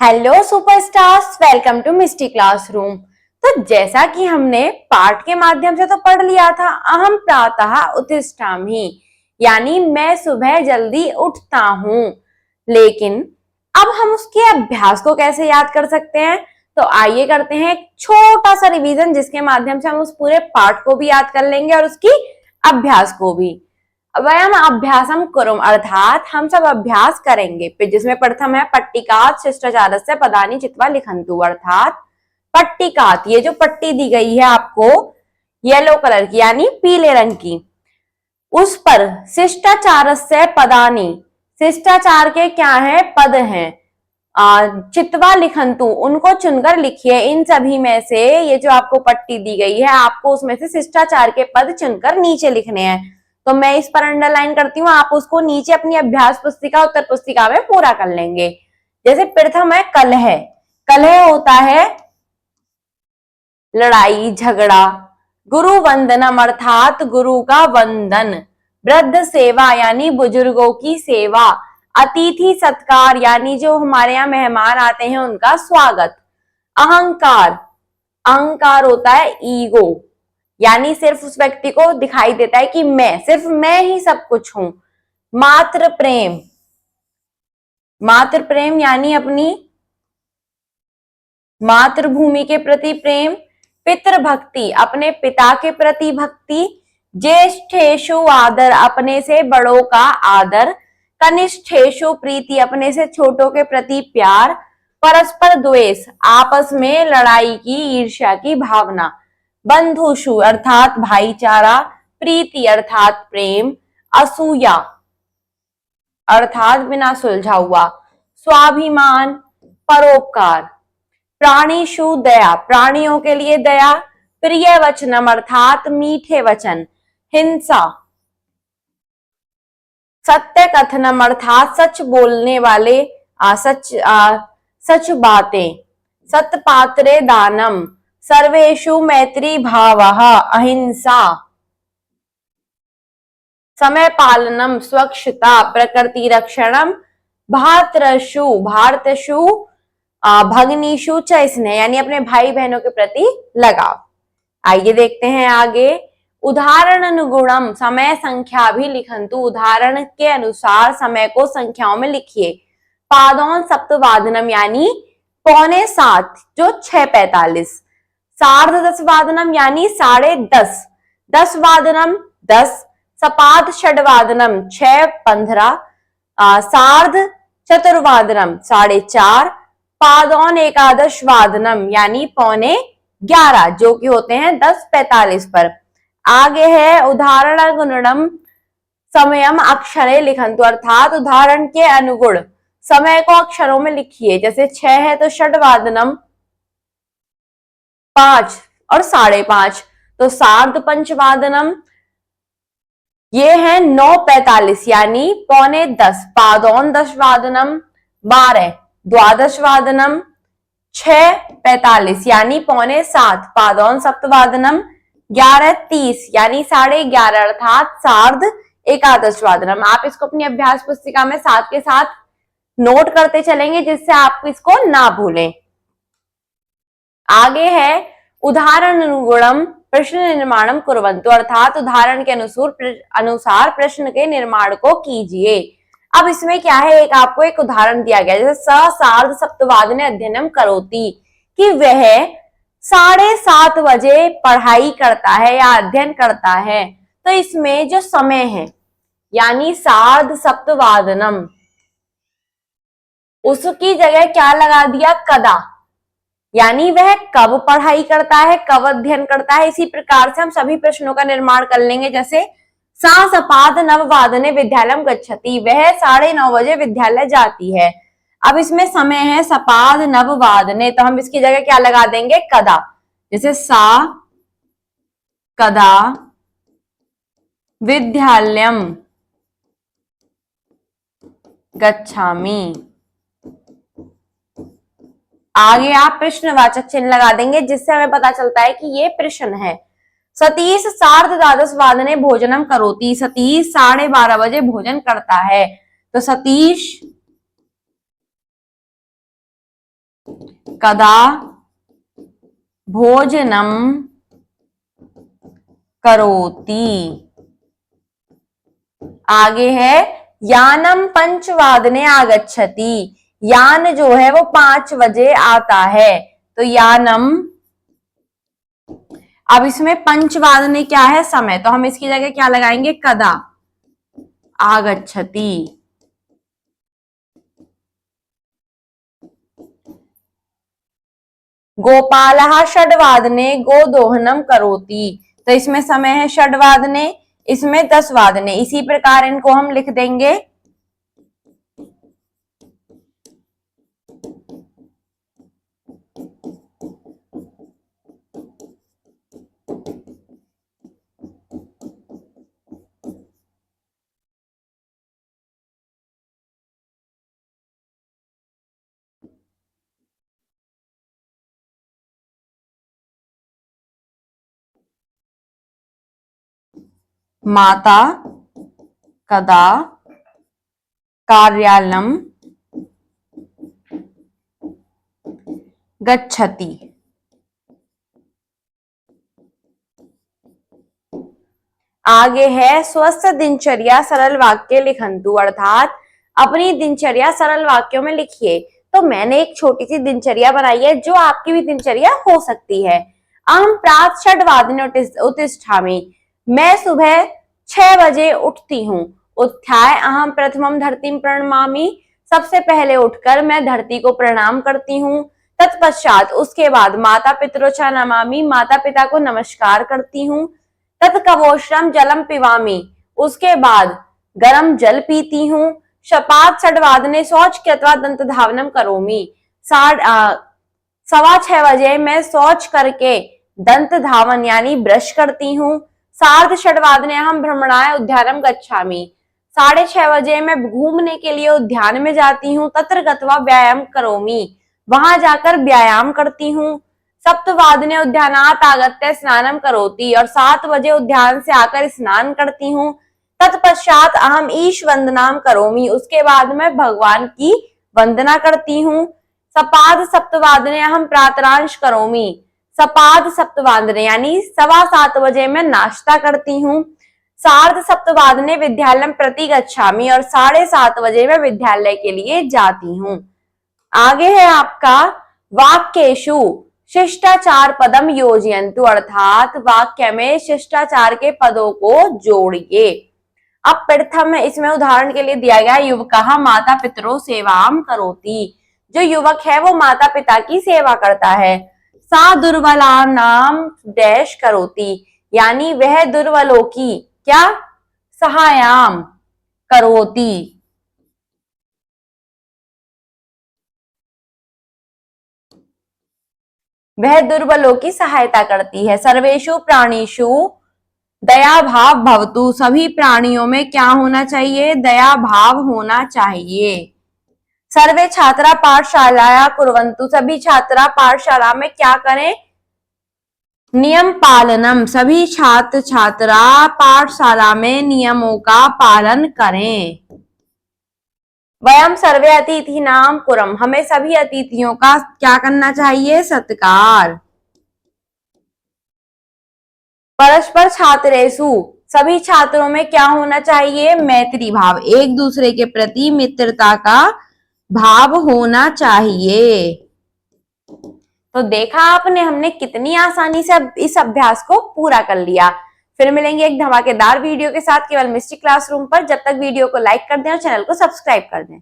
Hello superstars, welcome to Misty classroom. तो जैसा कि हमने पाठ के माध्यम से तो पढ़ लिया था, अहम प्रातः उत्तिष्ठामि, यानी मैं सुबह जल्दी उठता हूँ। लेकिन अब हम उसके अभ्यास को कैसे याद कर सकते हैं? तो आइए करते हैं एक छोटा सा रिवीजन, जिसके माध्यम से हम उस पूरे पाठ को भी याद कर लेंगे और उसकी अभ्यास को भी। वयम अभ्यासम कुरुम, अर्थात हम सब अभ्यास करेंगे। फिर जिसमें प्रथम है पट्टिकात शिष्टाचारस्य पदानि चित्वा लिखन्तु, अर्थात पट्टिकात, ये जो पट्टी दी गई है आपको येलो कलर की यानी पीले रंग की, उस पर शिष्टाचारस्य पदानि, शिष्टाचार के क्या है? पद हैं। चित्वा लिखन्तु, उनको चुनकर लिखिए। इन सभी में से ये जो आपको पट्टी दी गई है, आपको उसमें से शिष्टाचार के पद चुनकर नीचे लिखने हैं। तो मैं इस पर अंडरलाइन करती हूँ, आप उसको नीचे अपनी अभ्यास पुस्तिका, उत्तर पुस्तिका में पूरा कर लेंगे। जैसे प्रथम है कलह। कलह होता है लड़ाई, झगड़ा। गुरु वंदनम, अर्थात गुरु का वंदन। वृद्ध सेवा, यानी बुजुर्गों की सेवा। अतिथि सत्कार, यानी जो हमारे यहाँ मेहमान आते हैं उनका स्वागत। अहंकार, अहंकार होता है ईगो, यानी सिर्फ उस व्यक्ति को दिखाई देता है कि सिर्फ मैं ही सब कुछ हूं। मातृ प्रेम, मातृ प्रेम यानी अपनी मातृभूमि के प्रति प्रेम। पितृ भक्ति, अपने पिता के प्रति भक्ति। ज्येष्ठेषु आदर, अपने से बड़ों का आदर। कनिष्ठेषु प्रीति, अपने से छोटों के प्रति प्यार। परस्पर द्वेष, आपस में लड़ाई की, ईर्ष्या की भावना। बंधुषु, अर्थात भाईचारा। प्रीति अर्थात प्रेम। असूया, अर्थात बिना सुलझा हुआ। स्वाभिमान, परोपकार। प्राणीषु दया, प्राणियों के लिए दया। प्रिय वचनम, अर्थात मीठे वचन। हिंसा। सत्य कथनम, अर्थात सच बोलने वाले, सच बातें। सत्पात्रे दानम। सर्वेषु मैत्री भावः। अहिंसा। समय पालनम, स्वच्छता। प्रकृति रक्षणम। भारतषु भगनीषु च स्नेह, यानी अपने भाई बहनों के प्रति लगाव। आइए देखते हैं आगे। उदाहरण अनुगुणम, समय संख्या भी लिखन्तु, उदाहरण के अनुसार समय को संख्याओं में लिखिए। पादौन सप्तवादनम, यानी 6:45, जो 6:45। सार्ध 10 वादनम, यानी 10:30। 10 वादनम 10। सपाद षड्वादनम 6:15। सार्ध चतुर्वादनम 4:30। पादौन एकादश वादनम, यानी 11:15, जो कि होते हैं 10:45 पर। आगे है उदाहरण गुणनम समयम अक्षरे लिखन्तु, अर्थात उदाहरण के अनुगुण समय को अक्षरों में लिखिए। जैसे 6 है तो षड्वादनम 5 और 5:30, तो सार्ध पंचवादनम ये है 9:45, यानी 9:45। पादौन 10 वादनम 12। द्वादश वादनम 6:45, यानी 6:45। पादौन सप्तवादनम 11:30, यानी 11:30, अर्थात सार्ध एकादश वादनम। आप इसको अपनी अभ्यास पुस्तिका में साथ के साथ नोट करते चलेंगे, जिससे आप इसको ना भूलें। आगे है उदाहरण अनुगुणम प्रश्न निर्माणम कुर्वन्तु, अर्थात उदाहरण के अनुसार प्रश्न के निर्माण को कीजिए। अब इसमें क्या है, आपको एक उदाहरण दिया गया, जैसे स सार्ध सप्तवादने अध्ययनम करोति, कि वह 7:30 बजे पढ़ाई करता है या अध्ययन करता है। तो इसमें जो समय है यानी सार्ध सप्तवादनम, उसकी जगह क्या लगा दिया? कदा, यानी वह कब पढ़ाई करता है, कब अध्ययन करता है। इसी प्रकार से हम सभी प्रश्नों का निर्माण कर लेंगे। जैसे सा सपाद नववादने विद्यालयम गच्छति, वह 9:30 बजे विद्यालय जाती है। अब इसमें समय है सपाद नववादने, तो हम इसकी जगह क्या लगा देंगे? कदा। जैसे सा कदा विद्यालयम गच्छामि। आगे आप प्रश्नवाचक चिन्ह लगा देंगे, जिससे हमें पता चलता है कि ये प्रश्न है। सतीश सार्ध द्वादश वादने भोजनम करोति, सतीश 12:30 बजे भोजन करता है। तो सतीश कदा भोजनम करोति। आगे है यानम 5 वादने आगच्छति। यान जो है वो 5 बजे आता है, तो यानम। अब इसमें 5 वादने क्या है, समय, तो हम इसकी जगह क्या लगाएंगे, कदा आगच्छति। गोपालः 6 वादने गोदोहनम करोति। तो इसमें समय है 6 वादने, इसमें 10 वादने। इसी प्रकार इनको हम लिख देंगे माता कदा कार्यालयम गच्छति। आगे है स्वस्थ दिनचर्या सरल वाक्य लिखंतु, अर्थात अपनी दिनचर्या सरल वाक्यों में लिखिए। तो मैंने एक छोटी सी दिनचर्या बनाई है, जो आपकी भी दिनचर्या हो सकती है। अहम प्रातः 6 वादने उत्तिष्ठामि। मैं सुबह 6 बजे उठती हूँ। उत्थाय अहम प्रथमम धरतीम प्रणमामि। सबसे पहले उठकर मैं धरती को प्रणाम करती हूँ। तत्पश्चात उसके बाद माता पितरोच नमामि। माता पिता को नमस्कार करती हूँ। तत्कवोष्णम जलम पिबामि। उसके बाद गर्म जल पीती हूँ। शपात 6 वादने शौच कृत्वा दंत धावनम करोमि। 6:15 मैं शौच करके दंत धावन यानी ब्रश करती हूँ। 6:30 हम भ्रमणाय उद्यानम गच्छामि। 6:30 मैं घूमने के लिए उद्यान में जाती हूँ। तत्र गत्वा व्यायाम करोमि। वहां जाकर व्यायाम करती हूँ। 7:00 उद्यानात आगत्य स्नानम करोति। और 7 बजे उद्यान से आकर स्नान करती हूँ। तत्पश्चात अहम ईश वंदनाम करोमि। उसके बाद मैं भगवान की वंदना करती हूँ। सपाद 7:00 हम प्रातरांश करोमि। सपाद 7:00 यानी 7:15 मैं नाश्ता करती हूँ। 7:30 विद्यालय प्रति गच्छामि। और 7:30 मैं विद्यालय के लिए जाती हूँ। आगे है आपका वाक्येषु शिष्टाचार पदम योजयन्तु, अर्थात वाक्य में शिष्टाचार के पदों को जोड़िए। अब प्रथम इसमें उदाहरण के लिए दिया गया युवकः माता पितरो सेवाम करोति। जो युवक है वो माता पिता की सेवा करता है। सा दुर्बलानाम डैश करोति, यानी वह दुर्बलों की क्या सहायाम करोति। वह दुर्बलों की सहायता करती है। सर्वेषु प्राणीषु दया भाव भवतु। सभी प्राणियों में क्या होना चाहिए, दया भाव होना चाहिए। सर्वे छात्रा पाठशाला कुर्वन्तु। सभी छात्रा पाठशाला में क्या करें, नियम पालनम। सभी छात्र छात्रा पाठशाला में नियमों का पालन करें। वयम सर्वे अतिथि नाम कुरम। हमें सभी अतिथियों का क्या करना चाहिए, सत्कार। परस्पर छात्रेषु। सभी छात्रों में क्या होना चाहिए, मैत्री भाव। एक दूसरे के प्रति मित्रता का भाव होना चाहिए। तो देखा आपने, हमने कितनी आसानी से इस अभ्यास को पूरा कर लिया। फिर मिलेंगे एक धमाकेदार वीडियो के साथ केवल मिस्टी क्लासरूम पर। जब तक वीडियो को लाइक कर दें और चैनल को सब्सक्राइब कर दें।